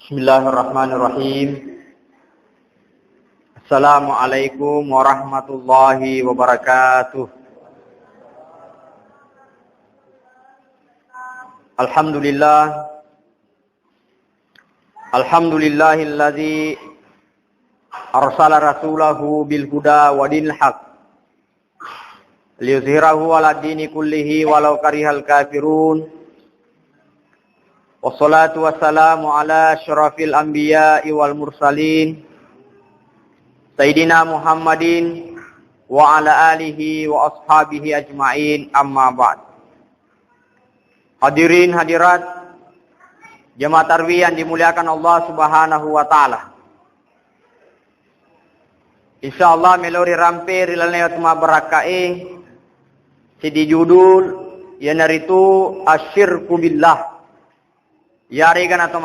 Bismillahirrahmanirrahim. Assalamualaikum warahmatullahi wabarakatuh. Alhamdulillahilladzi arsala rasulahu bil huda wa dinil haq liyuzhirahu 'ala dini kullihi walau karihal kafirun. Wassalatu wassalamu ala asyrafil anbiya'i wal mursalin Sayyidina Muhammadin wa ala alihi wa ashabihi ajma'in, amma ba'd. Hadirin hadirat jemaah tarwih yang dimuliakan Allah Subhanahu wa taala. Insyaallah melori rampir ilalna tuma barakae sidi judul yanaritu asyirku billah. Yari kan atau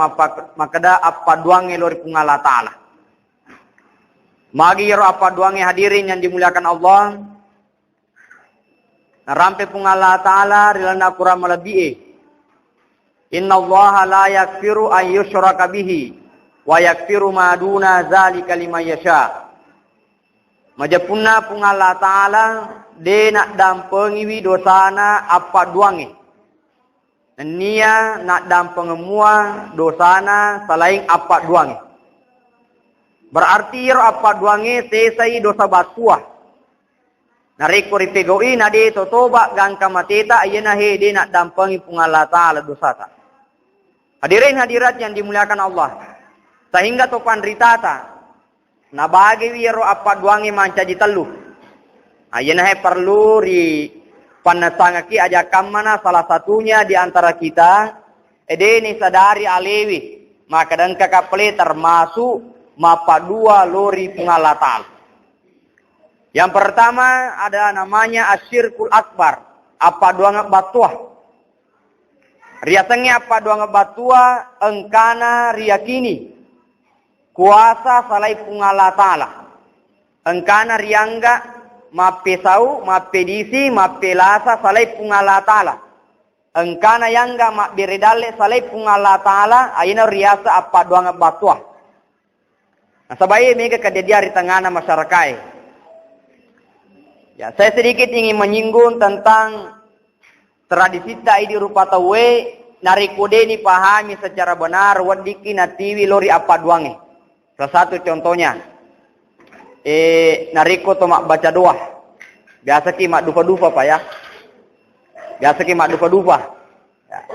makada apa duange lori pungala ta'ala. Magi yaro apa duange hadirin yang dimuliakan Allah. Rampe pungala ta'ala rilana kurang melebihi. Inna Allah la yakfiru an yushraka bihi wa yakfiru ma duna zalika liman yasha. Majapunna pungala ta'ala de nak dampengi dosana apa duange. Nia nak dampeng semua dosana selain apa duange. Berarti apa duange sesai dosa batuah. Nariko ripegoi nade totoba gangka mateta ayana he de nak dampengi pungala ta'ala dosa ta. Hadirin hadirat yang dimuliakan Allah. Sehingga topan ritata nabagi wiro apa duange manca di telu. Ayana he perlu ri panasangaki ajakan mana salah satunya di antara kita edeni sadari alewi maka dan kakapele termasuk mapa dua lori pengalatal. Yang pertama ada namanya asyirkul akbar, apa dua ngebatuah. Riasanya apa dua ngebatuah engkana riyakini kuasa salai pengalatala. Engkana riangga mape sau, mape disi, mape lasa, salai pungala ta'ala. Engkana yangga mak biridale salai pungala ta'ala, ayana riasa apa doang batuah. Nah, sebaik mereka kejadian di tengah masyarakat. Ya, saya sedikit ingin menyinggung tentang tradisi di rupa tawe, narikode ini pahami secara benar, wadiki natiwi lori apa duange. Salah satu contohnya. Nariko to mak baca doa. Biasa ki mak dupa-dupa pak ya. Biasa ki mak dupa-dupa. Ya.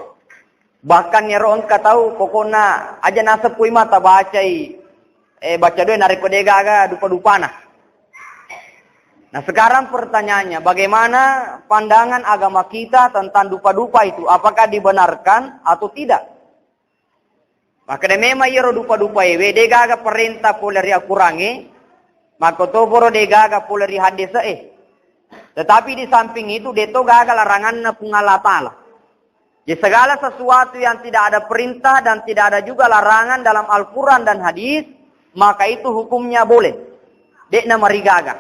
Bahkan nyero engka tahu pokoknya aja nasab kui mata bacai baca doa nariko dega aga dupa-dupa nah. Nah sekarang pertanyaannya bagaimana pandangan agama kita tentang dupa-dupa itu? Apakah dibenarkan atau tidak? Maka memang yero dupa-dupa dega aga perintah poleri akurangi. Maka toporo de gaga pula di hadis Tetapi di samping itu deto gaga larangan na pungalatala. Di segala sesuatu yang tidak ada perintah dan tidak ada juga larangan dalam Al-Quran dan hadis, maka itu hukumnya boleh. Dek na marigaga.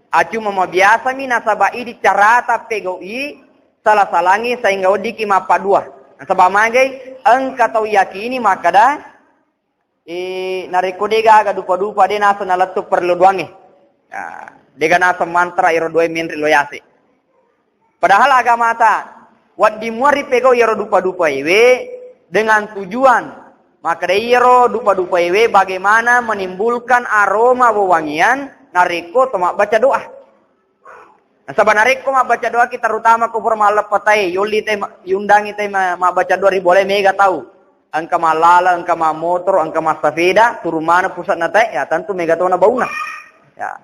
Acu mama biasa minasaba di carata pegoi salah-salangi sehingga odiki mapa dua. Sebab magai engka tau yakini maka dah nariko dega aga dupa-dupa de nasa nalatuk perlu duange. Dega nasa mantra iro dua minri loyase. Padahal agama ta wad dimuari pego iro dupa-dupa iwe dengan tujuan maka de iro dupa-dupa iwe bagaimana menimbulkan aroma wewangian nariko tomak baca doa. Nah sabanariko mak baca doa kita terutama kufur malap patai yuli te yundangi te mak baca doa boleh mega tahu. Angka malala, angka motor, angka sepeda, turun mana pusat natai, ya tentu megatona bauna. Ya.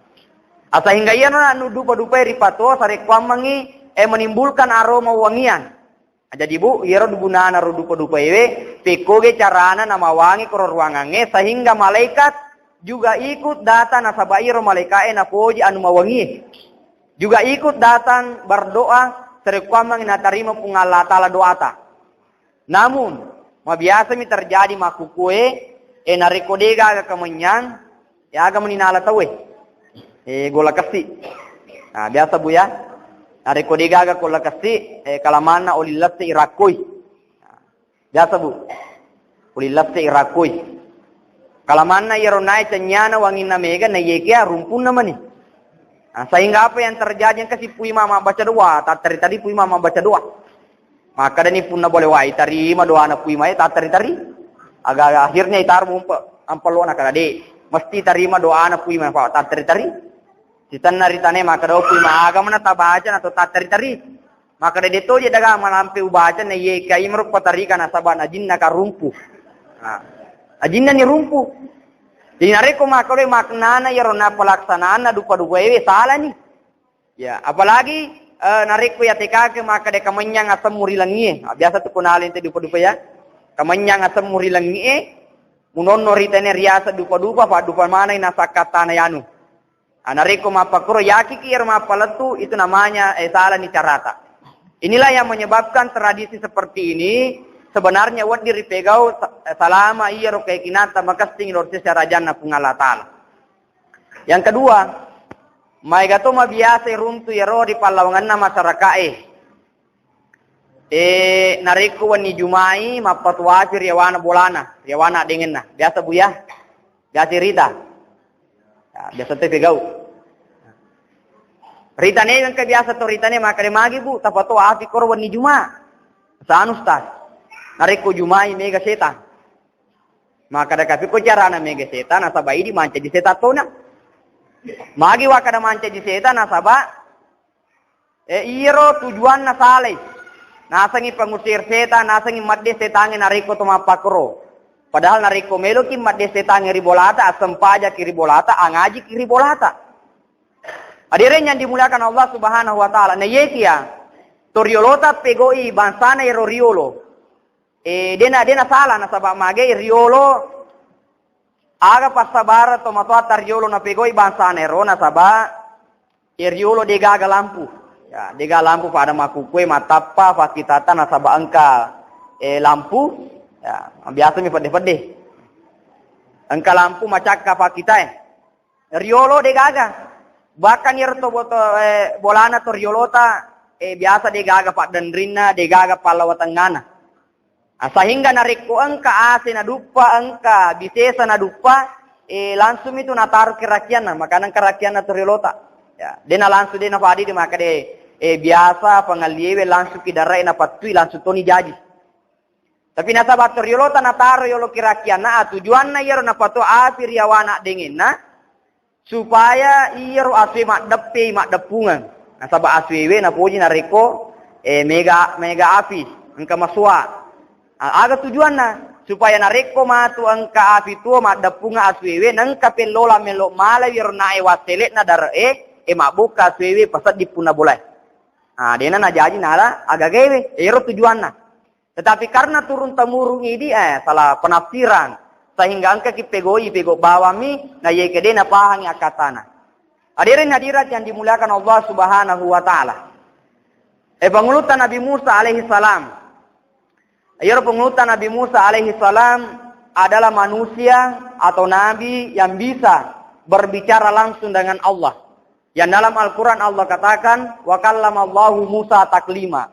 Asa hingga ia nu dupa-dupa ripato sare kwamangi menimbulkan aroma wangian. Jadi bu, ia gunana ro dupa-dupa ewe, pekoge carana nama wangi koro ruangange sehingga malaikat juga ikut datang nasabai ro malaikae na poji anu mawangi. Juga ikut datang berdoa sare kwamangi na tarima pungalatala doata. Namun biasa mi terjadi makukue nariko dega aga kemenyan ya aga meninala tawe gola kasi. Nah biasa bu ya nariko dega aga gola kasi kalamana olilate irakoi. Biasa bu olilate irakoi Kalau mana iro naik cenyana wangin na mega na yekia rumpun nama nih. Nah, sehingga apa yang terjadi yang kasih pui mama baca doa, tadi pui mama baca doa. Maka dan pun na boleh wai terima doa na pui mai tari. Agak akhirnya itar mumpa ampalo na kada de. Mesti terima doa na pui mai fa tari. Sitan naritane maka do pui ma agama na tabaca na to tari. Maka de to je daga malampe ubaca na yekia imru patari kana sabana jinna ka rumpu. Nah, ajinna ni rumpu. Dinareko makalo maknana yarona pelaksanaan na dupa-dupa ewe salah nih. Ya, apalagi nareko ya TK ke maka de kamanyang asam murilangi. Biasa tuh kunalin te dupa-dupa ya. Kamanyang asam murilangi munon noritane riasa dupa-dupa pa dupa mana ina sakata na yanu. Nareko mapakuro yaki kir mapalatu itu namanya salah nih carata. Inilah yang menyebabkan tradisi seperti ini sebenarnya wad diri pegau salama iya ro kay kinata makasting lor secara janna pungala taala. Yang kedua, may gato mabiasa rumtu yaro di palawangan na masyarakat nariko wan ni Jumai mapatwaci riyawana bolana, riyawana dingin na. Biasa buya, biasa Rita. Ya, biasa te pegau. Rita ne yang kebiasa to Rita ne makare magi bu tapato afi korwan ni Juma. Saan ustaz? Nariko Jumai mega setan. Maka da kapi ko carana mega setan asaba idi manca di setan tona. Magi wa kada manca di setan asaba iro tujuan na saleh. Nasangi pengusir setan, nasangi madde setange nariko to mapakro. Padahal nariko melo ki madde setange ribolata asam paja kiri bolata angaji kiri bolata. Hadirin yang dimuliakan Allah Subhanahu wa taala. Na yekia toriolota pegoi bansana iro riolo. Dena salah na sabab mage riolo aga pasabara to matwa riolo na pegoi bangsa nero na sabab riolo degaga lampu ya dega lampu pada makukue matapa fakitata na sabab angka lampu ya biasa mi pede angka lampu macaka fakita riolo degaga bahkan yerto boto bolana to riolota biasa degaga pak dendrina degaga palawatangana. Sehingga nariko angka ase na dupa angka bisesa na dupa langsung itu nataruh kerakian na makanan kerakian na toriolota ya dena langsung dena fadi di maka de biasa pengaliewe langsung kidarai na patui langsung toni jadi tapi na sabat toriolota nataruh yolo kerakian na tujuan na yero na patu api riawana dengin na supaya yero aswe mak depe mak depungan na sabat aswewe na poji nariko mega api angka masua. Aga tujuan na supaya nareko matu angka api tuo madapunga aswewe nang kapelola melo mala wirna wasele na dar mabuka aswewe pasat dipuna boleh. Dena na jaji nala aga gewe ero tujuan na. Tetapi karena turun temurung ini salah penafsiran sehingga angka pego bawami na ye kede na pahangi akatana. Hadirin hadirat yang dimuliakan Allah Subhanahu wa taala. Pengulutan Nabi Musa alaihi salam. Pengutusan Nabi Musa alaihi salam adalah manusia atau nabi yang bisa berbicara langsung dengan Allah. Yang dalam Al-Quran Allah katakan, wa kallamallahu Musa taklima.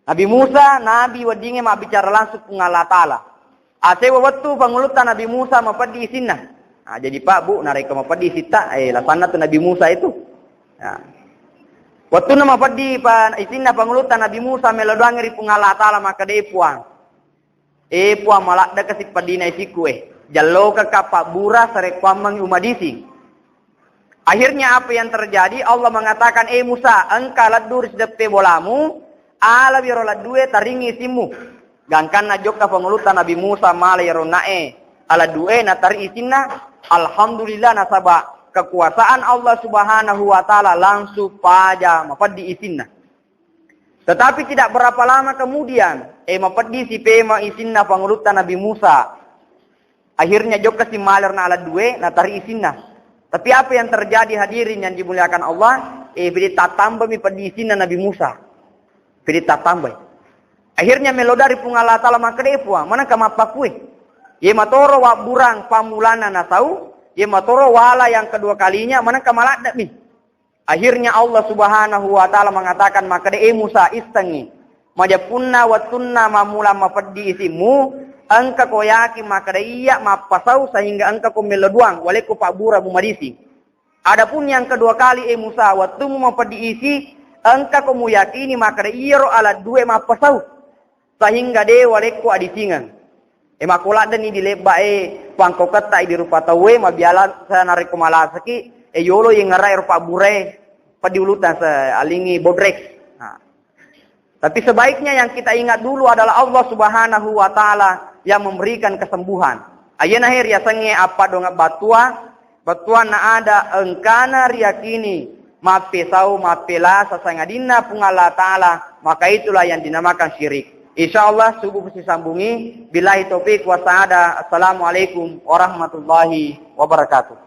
Nabi Musa, nabi wadinge ma bicara langsung dengan Allah Ta'ala. Asewa waktu pengulutan Nabi Musa mapadi isinna. Jadi Pak, Bu, nareka mapadi sita, lasana tu Nabi Musa itu. Waktu nama padi pan isinna pangulutan Nabi Musa melodoang ri pungala taala maka de puang. Puang malak da kasih padina isikue. Jallo ka kapabura sare kwamang umadisi. Akhirnya apa yang terjadi? Allah mengatakan, Musa, engkau ladur sedepe bolamu, ala biro ladue taringi isimu. Gangkan najok ka pangulutan Nabi Musa mala yaronae ala due na tari isinna. Alhamdulillah nasaba kekuasaan Allah Subhanahu wa taala langsung pada mapadi isinna. Tetapi tidak berapa lama kemudian mapadi si pema isinna pangulutan Nabi Musa. Akhirnya joka si maler na ala due na tari isinna. Tapi apa yang terjadi hadirin yang dimuliakan Allah? Bidi tatamba mi padi isinna Nabi Musa. Bidi tatamba. Akhirnya melodari pungala taala makadepua mana kamapakue. Ye matoro wa burang pamulana na tau. Ye matoro wala yang kedua kalinya mana kamalada mi. Akhirnya Allah Subhanahu wa taala mengatakan maka Musa istangi majapunna wa tunna mamula mafaddi isimu engka ko yakin maka iya mapasau sehingga engka ko meleduang wale ko pabura bumadisi. Adapun yang kedua kali Musa waktu mu mapadiisi engka ko mu yakini maka iya ro ala dua mapasau sehingga de wale ko adisingan. Makulat dan di leba pangko kata di rupa tawe mabiala sa narik malasaki yolo yang ngarai rupa bure padiulutan sa alingi bodrek. Tapi sebaiknya yang kita ingat dulu adalah Allah Subhanahu wa taala yang memberikan kesembuhan. Ayeuna her ya sange apa dong batua na ada engkana riyakini mapesau mapela sasangadina pungala taala, maka itulah yang dinamakan syirik. Insyaallah subuh mesti sambungi. Billahi taufik wa sa'ada. Assalamualaikum warahmatullahi wabarakatuh.